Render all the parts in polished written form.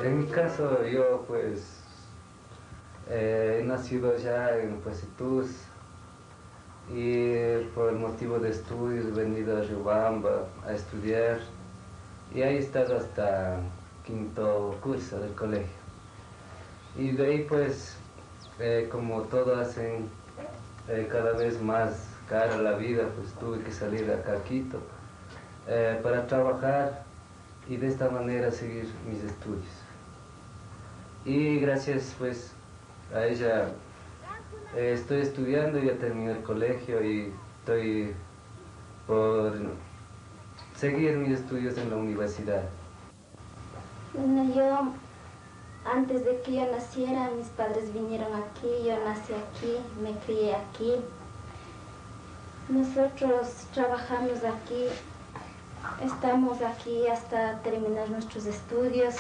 En mi caso, yo pues he nacido ya en Puesitus y por el motivo de estudios he venido a Riobamba a estudiar y ahí he estado hasta quinto curso del colegio. Y de ahí pues, como todo hacen cada vez más cara la vida, pues tuve que salir acá a Quito para trabajar y de esta manera seguir mis estudios. Y gracias pues a ella estoy estudiando, ya terminé el colegio y estoy por seguir mis estudios en la universidad. Bueno, yo antes de que yo naciera, mis padres vinieron aquí, yo nací aquí, me crié aquí. Nosotros trabajamos aquí, estamos aquí hasta terminar nuestros estudios.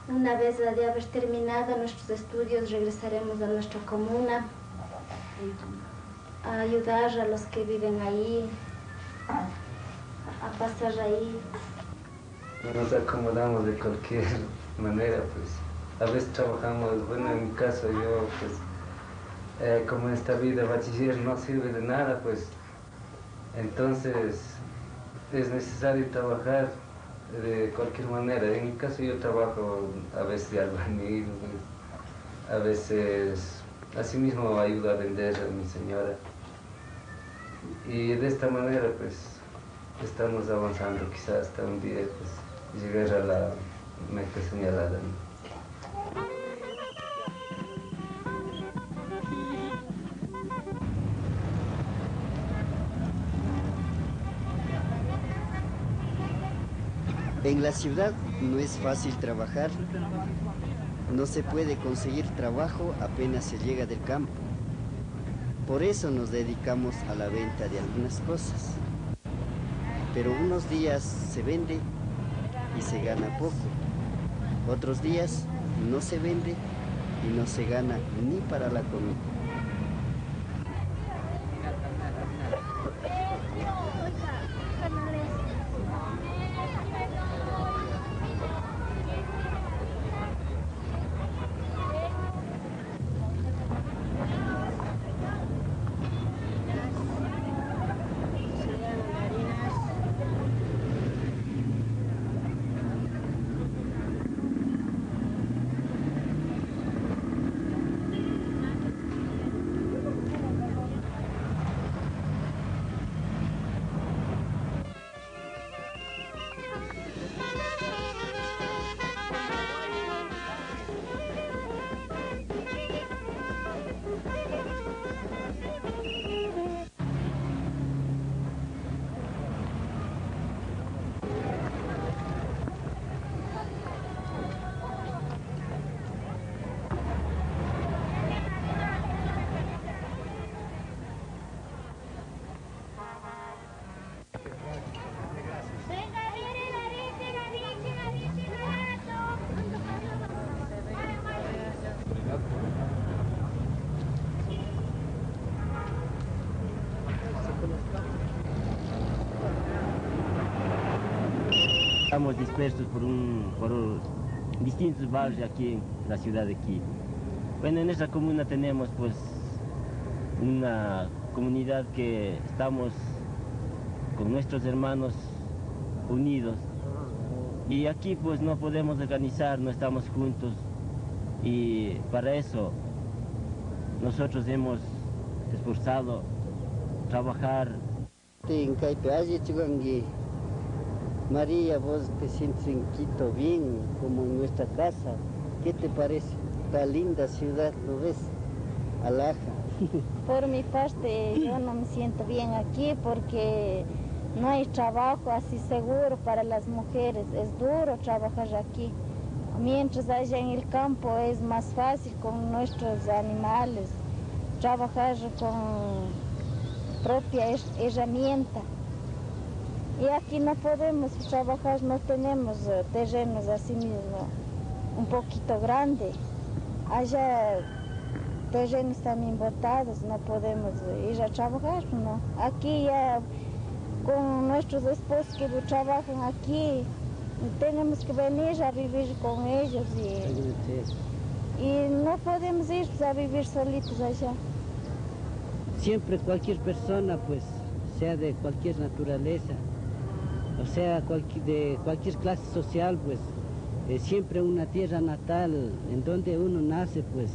Una vez de haber terminado nuestros estudios, regresaremos a nuestra comuna a ayudar a los que viven ahí, a pasar ahí. Nos acomodamos de cualquier manera, pues. A veces trabajamos, bueno, en mi caso yo, pues, como en esta vida bachiller no sirve de nada, pues, entonces es necesario trabajar de cualquier manera. En mi caso yo trabajo a veces de albañil, a veces así mismo ayudo a vender a mi señora. Y de esta manera pues estamos avanzando, quizás hasta un día pues llegar a la meta señalada. En la ciudad no es fácil trabajar, no se puede conseguir trabajo apenas se llega del campo. Por eso nos dedicamos a la venta de algunas cosas. Pero unos días se vende y se gana poco. Otros días no se vende y no se gana ni para la comida. Estamos dispersos por distintos barrios aquí en la ciudad de Quito. Bueno, en esta comuna tenemos pues una comunidad que estamos con nuestros hermanos unidos y aquí pues no podemos organizar, no estamos juntos y para eso nosotros hemos esforzado trabajar. María, vos te sientes en Quito bien, como en nuestra casa. ¿Qué te parece? Esta linda ciudad, ¿lo ves? Alaja. Por mi parte, yo no me siento bien aquí porque no hay trabajo así seguro para las mujeres. Es duro trabajar aquí. Mientras allá en el campo es más fácil con nuestros animales, trabajar con propia herramienta. Y aquí no podemos trabajar, no tenemos terrenos así mismo, un poquito grande. Allá terrenos también botados, no podemos ir a trabajar, ¿no? Aquí ya con nuestros esposos que trabajan aquí, tenemos que venir a vivir con ellos y no podemos ir a vivir solitos allá. Siempre cualquier persona, pues, sea de cualquier naturaleza, o sea, de cualquier clase social, pues, siempre una tierra natal en donde uno nace, pues,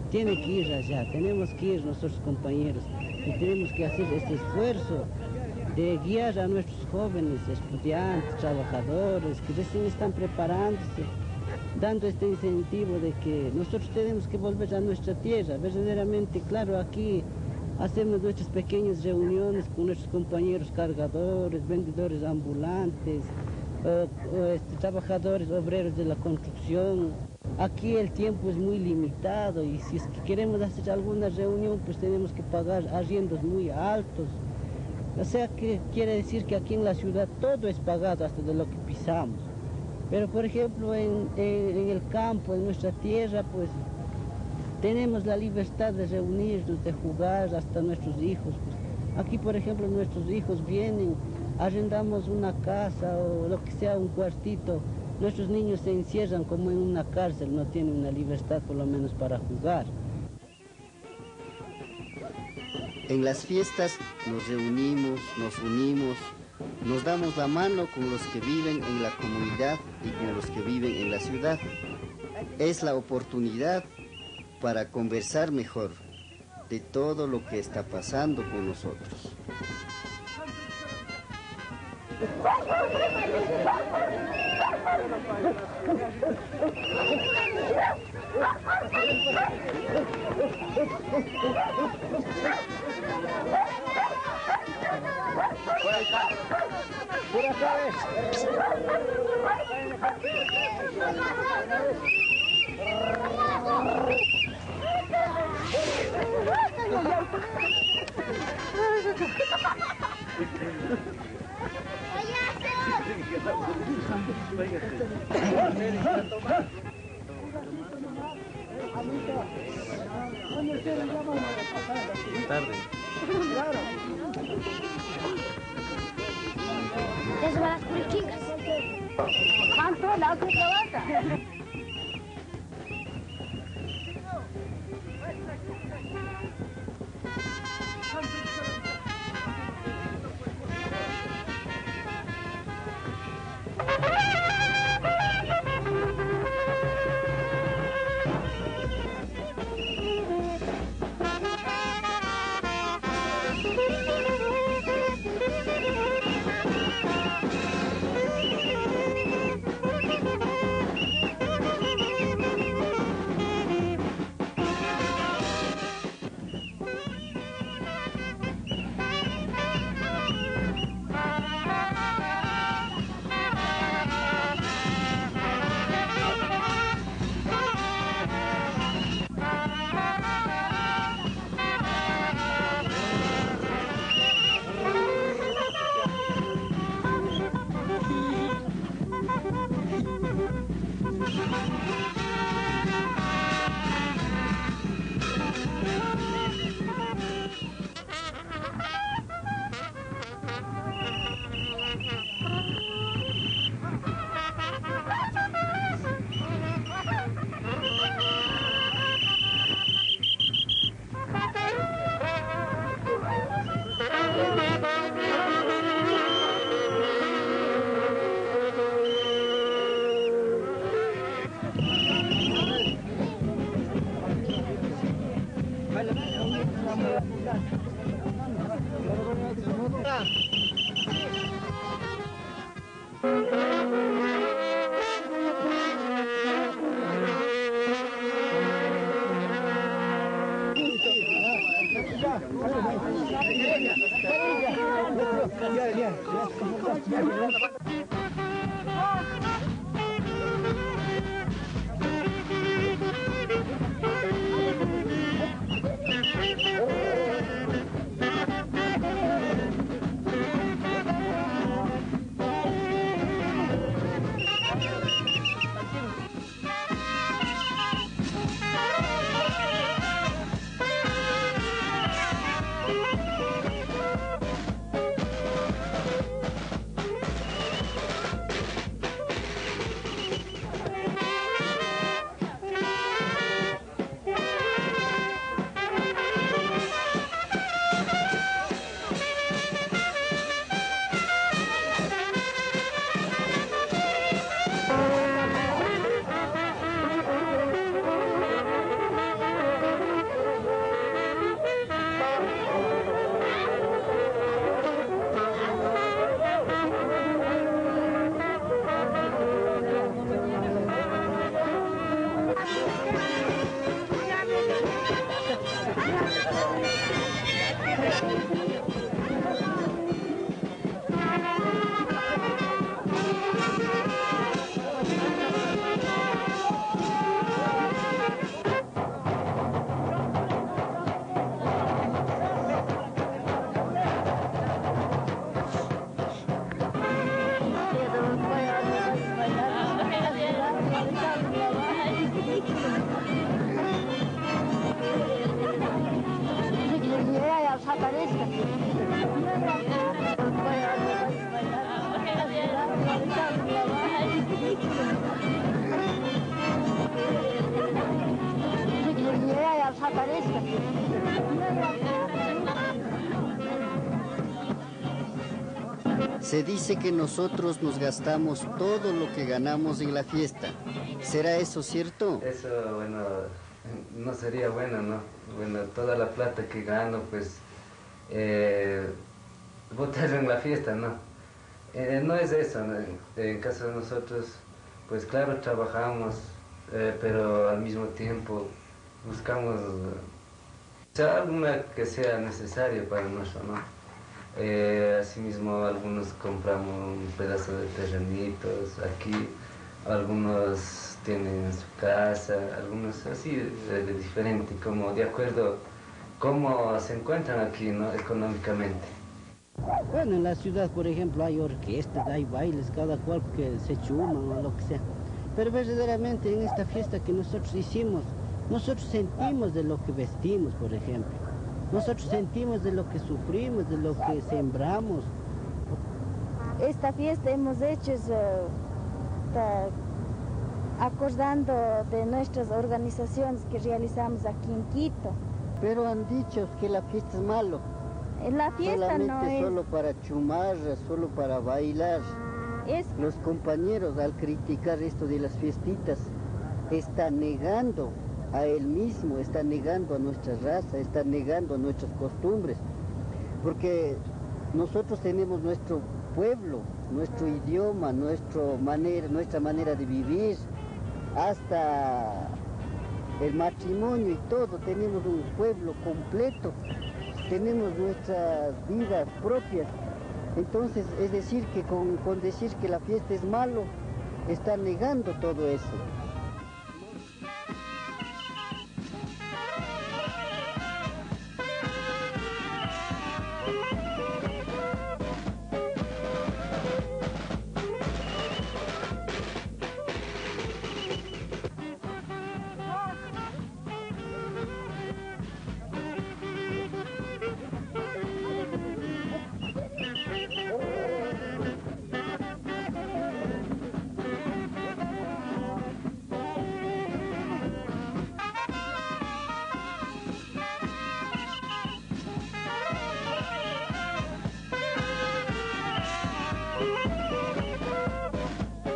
tiene que ir allá, tenemos que ir nosotros compañeros y tenemos que hacer este esfuerzo de guiar a nuestros jóvenes, estudiantes, trabajadores que recién están preparándose, dando este incentivo de que nosotros tenemos que volver a nuestra tierra. Verdaderamente, claro, aquí hacemos nuestras pequeñas reuniones con nuestros compañeros cargadores, vendedores ambulantes, trabajadores, obreros de la construcción. Aquí el tiempo es muy limitado y si es que queremos hacer alguna reunión, pues tenemos que pagar arriendos muy altos. O sea, que quiere decir que aquí en la ciudad todo es pagado hasta de lo que pisamos. Pero, por ejemplo, en el campo, en nuestra tierra, pues tenemos la libertad de reunirnos, de jugar hasta nuestros hijos. Pues, aquí, por ejemplo, nuestros hijos vienen, arrendamos una casa o lo que sea, un cuartito. Nuestros niños se encierran como en una cárcel, no tienen una libertad por lo menos para jugar. En las fiestas nos reunimos, nos unimos, nos damos la mano con los que viven en la comunidad y con los que viven en la ciudad. Es la oportunidad para conversar mejor de todo lo que está pasando con nosotros. Tarde. Ya se van las curichicas. ¿Cuánto? La otra trabaja. Se dice que nosotros nos gastamos todo lo que ganamos en la fiesta. ¿Será eso cierto? Eso, bueno, no sería bueno, ¿no? Bueno, toda la plata que gano, pues, botarla en la fiesta, ¿no? No es eso, ¿no? En caso de nosotros, pues claro, trabajamos, pero al mismo tiempo buscamos, o sea, alguna que sea necesaria para nosotros, ¿no? Asimismo, algunos compramos un pedazo de terrenitos aquí, algunos tienen su casa, algunos así de diferente, como de acuerdo cómo se encuentran aquí, ¿no? Económicamente. Bueno, en la ciudad, por ejemplo, hay orquestas, hay bailes, cada cual que se chuman o lo que sea. Pero verdaderamente en esta fiesta que nosotros hicimos, nosotros sentimos de lo que vestimos, por ejemplo. Nosotros sentimos de lo que sufrimos, de lo que sembramos. Esta fiesta hemos hecho acordando de nuestras organizaciones que realizamos aquí en Quito. Pero han dicho que la fiesta es malo. La fiesta solamente no es... solo para chumar, solo para bailar. Los compañeros al criticar esto de las fiestitas están negando a él mismo, está negando a nuestra raza, está negando a nuestras costumbres, porque nosotros tenemos nuestro pueblo, nuestro idioma, nuestra manera de vivir, hasta el matrimonio y todo, tenemos un pueblo completo, tenemos nuestras vidas propias. Entonces, es decir, que con decir que la fiesta es malo, está negando todo eso.